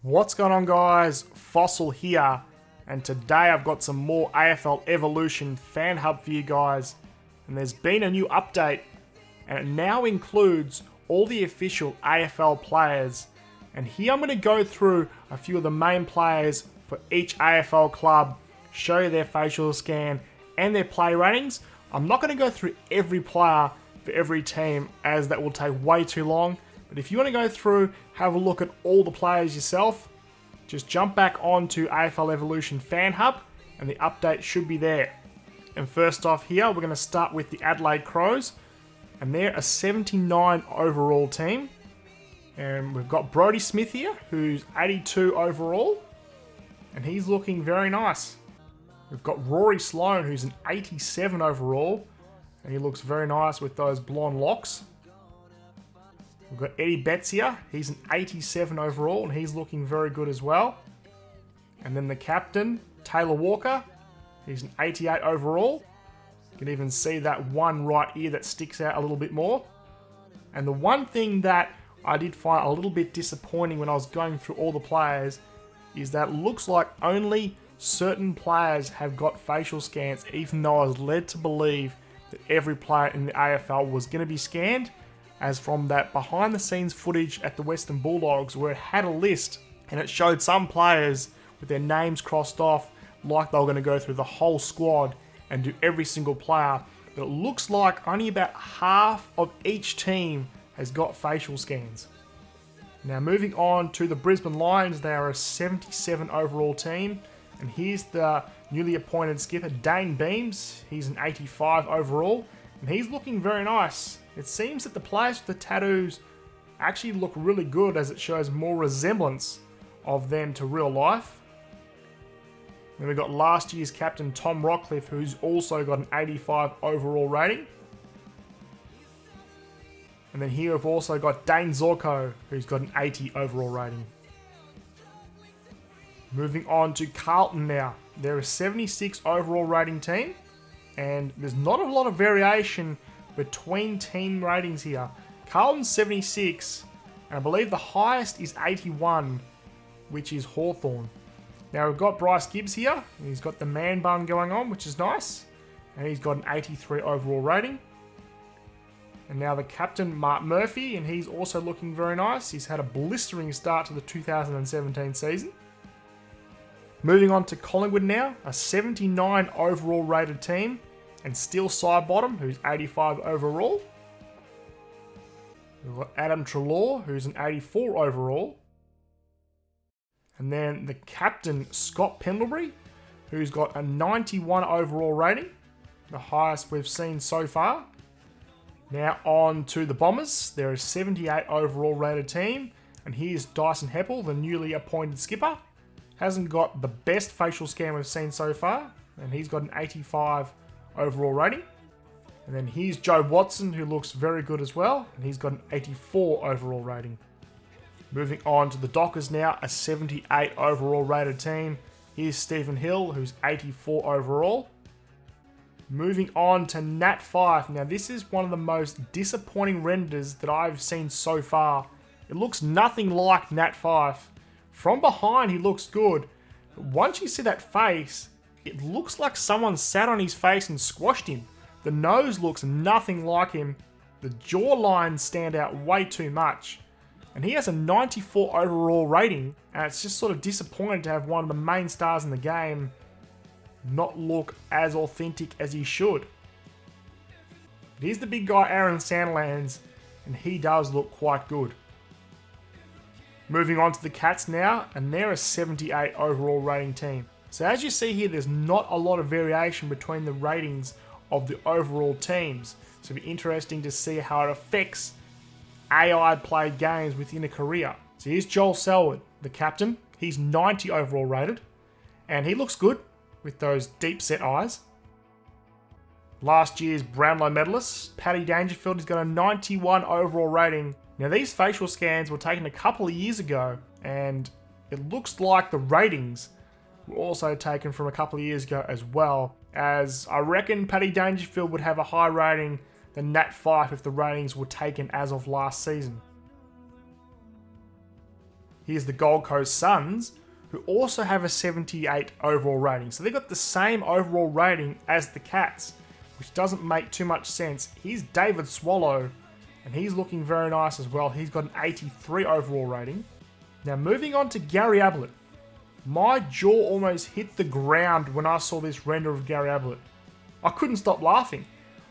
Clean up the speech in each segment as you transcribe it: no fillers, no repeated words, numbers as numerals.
What's going on, guys? Fossil here, and today I've got some more AFL Evolution Fan Hub for you guys. And there's been a new update, and it now includes all the official AFL players. And here I'm going to go through a few of the main players for each AFL club, show you their facial scan and their play ratings. I'm not going to go through every player for every team, as that will take way too long. But if you want to go through, have a look at all the players yourself, just jump back onto AFL Evolution Fan Hub and the update should be there. And first off here, we're going to start with the Adelaide Crows, and they're a 79 overall team. And we've got Brodie Smith here, who's 82 overall, and he's looking very nice. We've got Rory Sloane, who's an 87 overall, and he looks very nice with those blonde locks. We've got Eddie Betts here, he's an 87 overall, and he's looking very good as well. And then the captain, Taylor Walker, he's an 88 overall. You can even see that one right ear that sticks out a little bit more. And the one thing that I did find a little bit disappointing when I was going through all the players is that it looks like only certain players have got facial scans, even though I was led to believe that every player in the AFL was going to be scanned, as from that behind the scenes footage at the Western Bulldogs where it had a list and it showed some players with their names crossed off like they were going to go through the whole squad and do every single player. But it looks like only about half of each team has got facial scans. Now moving on to the Brisbane Lions, they are a 77 overall team, and here's the newly appointed skipper Dane Beams. He's an 85 overall, and he's looking very nice. It seems that the players with the tattoos actually look really good, as it shows more resemblance of them to real life. Then we've got last year's captain Tom Rockcliffe, who's also got an 85 overall rating. And then here we've also got Dane Zorko, who's got an 80 overall rating. Moving on to Carlton now. They're a 76 overall rating team, and there's not a lot of variation between team ratings here. Carlton's 76, and I believe the highest is 81, which is Hawthorn. Now we've got Bryce Gibbs here, and he's got the man bun going on, which is nice, and he's got an 83 overall rating. And now the captain, Mark Murphy, and he's also looking very nice. He's had a blistering start to the 2017 season. Moving on to Collingwood now, a 79 overall rated team, and Steele Sidebottom, who's 85 overall. We've got Adam Treloar, who's an 84 overall. And then the captain, Scott Pendlebury, who's got a 91 overall rating, the highest we've seen so far. Now on to the Bombers. They're a 78 overall rated team, and here's Dyson Heppel, the newly appointed skipper. Hasn't got the best facial scan we've seen so far, and he's got an 85 overall rating. And then here's Joe Watson, who looks very good as well, and he's got an 84 overall rating. Moving on to the Dockers now, a 78 overall rated team. Here's Stephen Hill, who's 84 overall. Moving on to Nat Fyfe. Now this is one of the most disappointing renders that I've seen so far. It looks nothing like Nat Fyfe. From behind he looks good, but once you see that face, it looks like someone sat on his face and squashed him. The nose looks nothing like him. The jawlines stand out way too much. And he has a 94 overall rating, and it's just sort of disappointing to have one of the main stars in the game not look as authentic as he should. But here's the big guy, Aaron Sandlands, and he does look quite good. Moving on to the Cats now, and they're a 78 overall rating team. So as you see here, there's not a lot of variation between the ratings of the overall teams. So it'll be interesting to see how it affects AI played games within a career. So here's Joel Selwood, the captain. He's 90 overall rated, and he looks good with those deep set eyes. Last year's Brownlow medalist, Paddy Dangerfield, has got a 91 overall rating. Now these facial scans were taken a couple of years ago, and it looks like the ratings were also taken from a couple of years ago as well, as I reckon Paddy Dangerfield would have a higher rating than Nat Fyfe if the ratings were taken as of last season. Here's the Gold Coast Suns, who also have a 78 overall rating. So they've got the same overall rating as the Cats, which doesn't make too much sense. Here's David Swallow, and he's looking very nice as well. He's got an 83 overall rating. Now moving on to Gary Ablett. My jaw almost hit the ground when I saw this render of Gary Ablett. I couldn't stop laughing.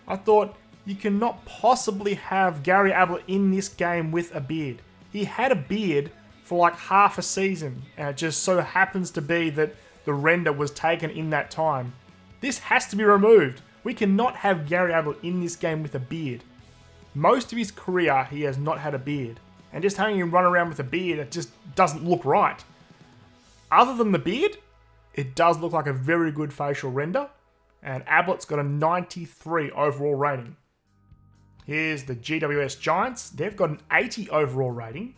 I thought, you cannot possibly have Gary Ablett in this game with a beard. He had a beard for like half a season, and it just so happens to be that the render was taken in that time. This has to be removed. We cannot have Gary Ablett in this game with a beard. Most of his career, he has not had a beard. And just having him run around with a beard, it just doesn't look right. Other than the beard, it does look like a very good facial render. And Ablett's got a 93 overall rating. Here's the GWS Giants. They've got an 80 overall rating.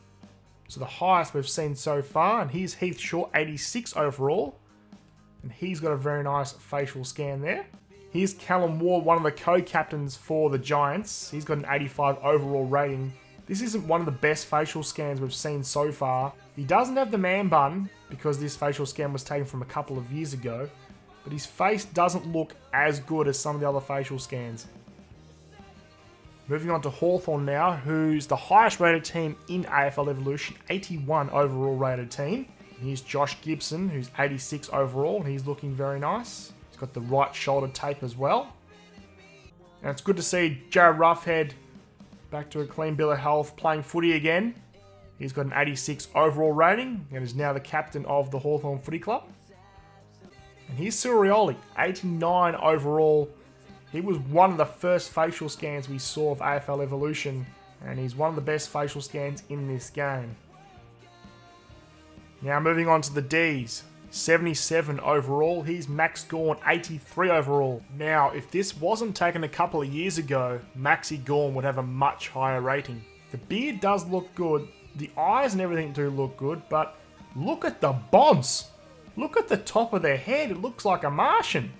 So the highest we've seen so far. And here's Heath Shaw, 86 overall. And he's got a very nice facial scan there. Here's Callum Ward, one of the co-captains for the Giants. He's got an 85 overall rating. This isn't one of the best facial scans we've seen so far. He doesn't have the man bun because this facial scan was taken from a couple of years ago, but his face doesn't look as good as some of the other facial scans. Moving on to Hawthorn now, who's the highest rated team in AFL Evolution, 81 overall rated team. Here's Josh Gibson, who's 86 overall, and he's looking very nice. He's got the right shoulder tape as well. And it's good to see Jared Roughhead back to a clean bill of health, playing footy again. He's got an 86 overall rating and is now the captain of the Hawthorn Footy Club. And here's Surioli, 89 overall. He was one of the first facial scans we saw of AFL Evolution, and he's one of the best facial scans in this game. Now moving on to the Ds. 77 overall. He's Max Gawn, 83 overall. Now, if this wasn't taken a couple of years ago, Maxi Gawn would have a much higher rating. The beard does look good. The eyes and everything do look good, but look at the bonds. Look at the top of their head. It looks like a Martian.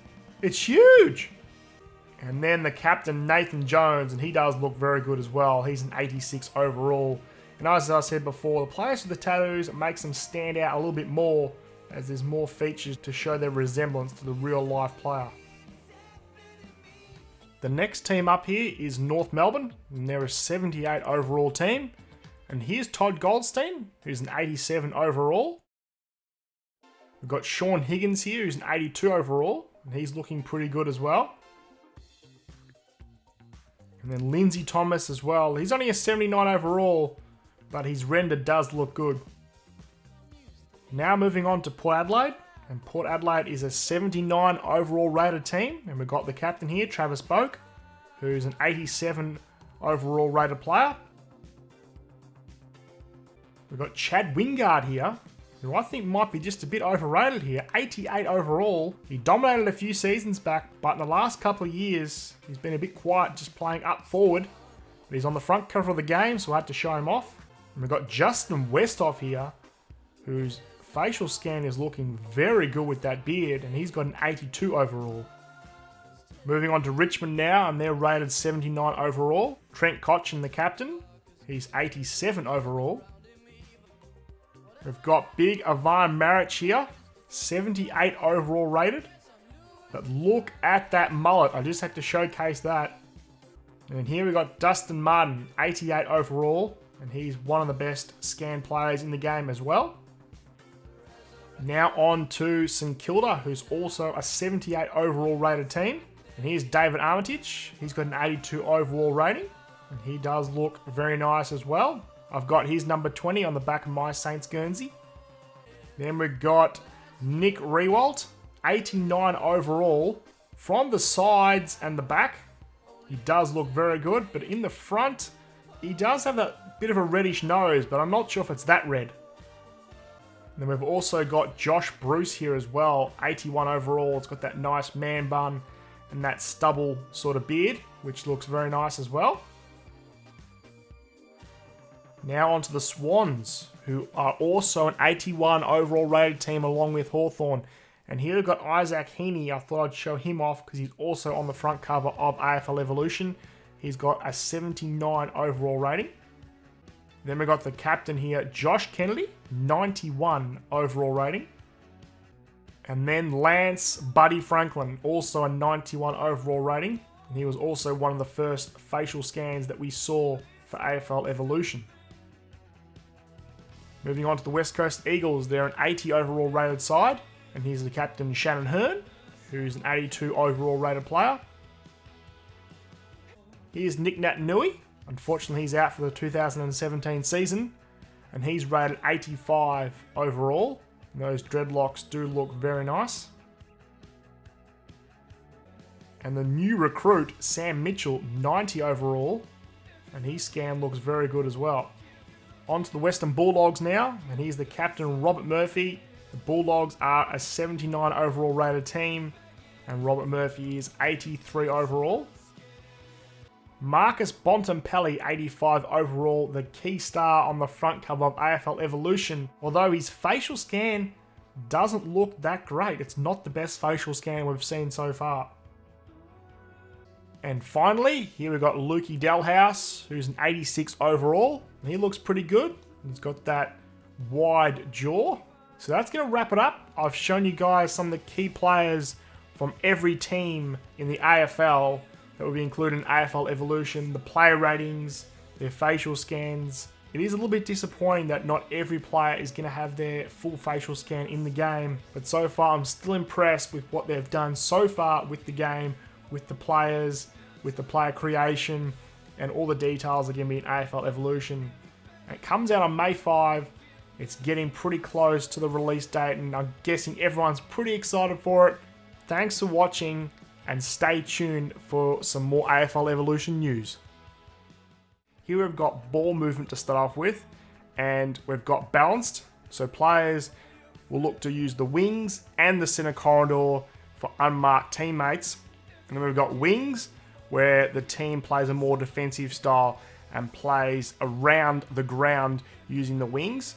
It's huge. And then the captain, Nathan Jones, and he does look very good as well. He's an 86 overall. And as I said before, the players with the tattoos makes them stand out a little bit more, as there's more features to show their resemblance to the real life player. The next team up here is North Melbourne, and they're a 78 overall team. And here's Todd Goldstein, who's an 87 overall. We've got Sean Higgins here, who's an 82 overall, and he's looking pretty good as well. And then Lindsay Thomas as well. He's only a 79 overall, but his render does look good. Now moving on to Port Adelaide, and Port Adelaide is a 79 overall rated team, and we've got the captain here, Travis Boak, who's an 87 overall rated player. We've got Chad Wingard here, who I think might be just a bit overrated here, 88 overall. He dominated a few seasons back, but in the last couple of years, he's been a bit quiet, just playing up forward. But he's on the front cover of the game, so I had to show him off. And we've got Justin Westhoff here, whose facial scan is looking very good with that beard, and he's got an 82 overall. Moving on to Richmond now, and they're rated 79 overall. Trent Cotchin, the captain, he's 87 overall. We've got big Ivan Maric here, 78 overall rated. But look at that mullet, I just had to showcase that. And here we've got Dustin Martin, 88 overall, and he's one of the best scan players in the game as well. Now on to St Kilda, who's also a 78 overall rated team. And here's David Armitage. He's got an 82 overall rating. And he does look very nice as well. I've got his number 20 on the back of my Saints Guernsey. Then we've got Nick Rewalt, 89 overall. From the sides and the back, he does look very good. But in the front, he does have a bit of a reddish nose, but I'm not sure if it's that red. And then we've also got Josh Bruce here as well, 81 overall. It's got that nice man bun and that stubble sort of beard, which looks very nice as well. Now onto the Swans, who are also an 81 overall rated team along with Hawthorn. And here we've got Isaac Heaney. I thought I'd show him off because he's also on the front cover of AFL Evolution. He's got a 79 overall rating. Then we got the captain here, Josh Kennedy, 91 overall rating. And then Lance Buddy Franklin, also a 91 overall rating. And he was also one of the first facial scans that we saw for AFL Evolution. Moving on to the West Coast Eagles, they're an 80 overall rated side. And here's the captain, Shannon Hearn, who's an 82 overall rated player. Here's Nick Nat Nui. Unfortunately, he's out for the 2017 season. And he's rated 85 overall. And those dreadlocks do look very nice. And the new recruit, Sam Mitchell, 90 overall. And his scan looks very good as well. On to the Western Bulldogs now. And here's the captain, Robert Murphy. The Bulldogs are a 79 overall rated team. And Robert Murphy is 83 overall. Marcus Bontempelli, 85 overall, the key star on the front cover of AFL Evolution. Although his facial scan doesn't look that great. It's not the best facial scan we've seen so far. And finally, here we've got Lukey Delhouse, who's an 86 overall. And he looks pretty good. He's got that wide jaw. So that's going to wrap it up. I've shown you guys some of the key players from every team in the AFL that will be included in AFL Evolution, the player ratings, their facial scans. It is a little bit disappointing that not every player is going to have their full facial scan in the game, but so far I'm still impressed with what they've done so far with the game, with the players, with the player creation, and all the details are going to be in AFL Evolution. It comes out on May 5. It's getting pretty close to the release date, and I'm guessing everyone's pretty excited for it. Thanks for watching, and stay tuned for some more AFL Evolution news. Here we've got ball movement to start off with, and we've got balanced. So players will look to use the wings and the center corridor for unmarked teammates. And then we've got wings, where the team plays a more defensive style and plays around the ground using the wings.